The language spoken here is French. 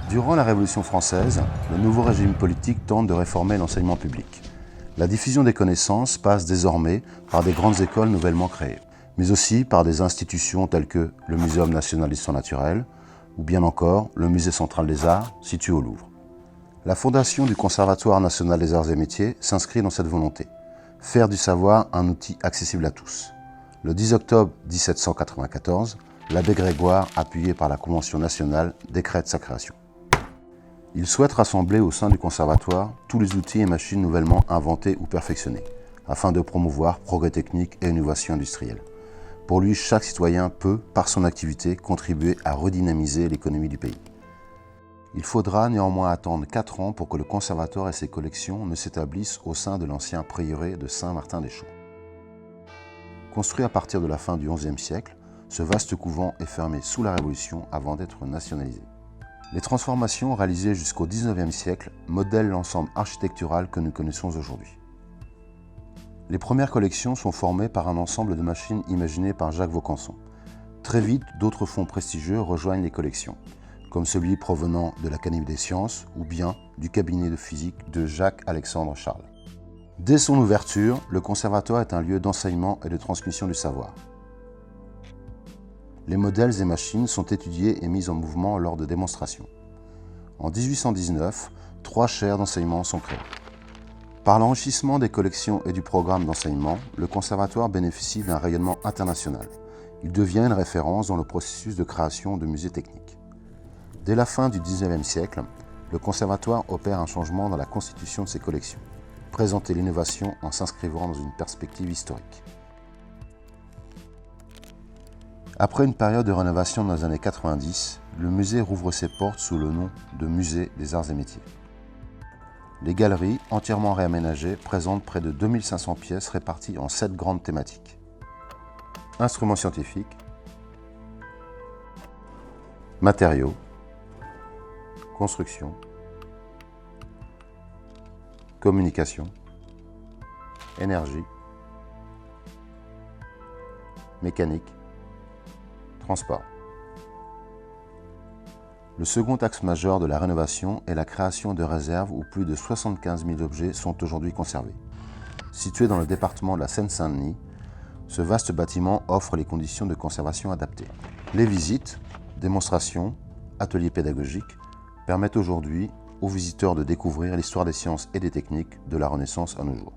Durant la Révolution française, le nouveau régime politique tente de réformer l'enseignement public. La diffusion des connaissances passe désormais par des grandes écoles nouvellement créées, mais aussi par des institutions telles que le Muséum national d'histoire naturelle ou bien encore le Musée central des arts situé au Louvre. La fondation du Conservatoire national des arts et métiers s'inscrit dans cette volonté, faire du savoir un outil accessible à tous. Le 10 octobre 1794, l'abbé Grégoire, appuyé par la Convention nationale, décrète sa création. Il souhaite rassembler au sein du conservatoire tous les outils et machines nouvellement inventés ou perfectionnés, afin de promouvoir progrès technique et innovation industrielle. Pour lui, chaque citoyen peut, par son activité, contribuer à redynamiser l'économie du pays. Il faudra néanmoins attendre 4 ans pour que le conservatoire et ses collections ne s'établissent au sein de l'ancien prieuré de Saint-Martin-des-Champs. Construit à partir de la fin du XIe siècle, ce vaste couvent est fermé sous la Révolution avant d'être nationalisé. Les transformations réalisées jusqu'au XIXe siècle modèlent l'ensemble architectural que nous connaissons aujourd'hui. Les premières collections sont formées par un ensemble de machines imaginées par Jacques Vaucanson. Très vite, d'autres fonds prestigieux rejoignent les collections, comme celui provenant de l'Académie des sciences ou bien du cabinet de physique de Jacques-Alexandre Charles. Dès son ouverture, le conservatoire est un lieu d'enseignement et de transmission du savoir. Les modèles et machines sont étudiés et mis en mouvement lors de démonstrations. En 1819, 3 chaires d'enseignement sont créées. Par l'enrichissement des collections et du programme d'enseignement, le conservatoire bénéficie d'un rayonnement international. Il devient une référence dans le processus de création de musées techniques. Dès la fin du XIXe siècle, le conservatoire opère un changement dans la constitution de ses collections, présenter l'innovation en s'inscrivant dans une perspective historique. Après une période de rénovation dans les années 90, le musée rouvre ses portes sous le nom de Musée des Arts et Métiers. Les galeries, entièrement réaménagées, présentent près de 2500 pièces réparties en 7 grandes thématiques. Instruments scientifiques, matériaux, construction, communication, énergie, mécanique, transport. Le second axe majeur de la rénovation est la création de réserves où plus de 75 000 objets sont aujourd'hui conservés. Situé dans le département de la Seine-Saint-Denis, ce vaste bâtiment offre les conditions de conservation adaptées. Les visites, démonstrations, ateliers pédagogiques permettent aujourd'hui aux visiteurs de découvrir l'histoire des sciences et des techniques de la Renaissance à nos jours.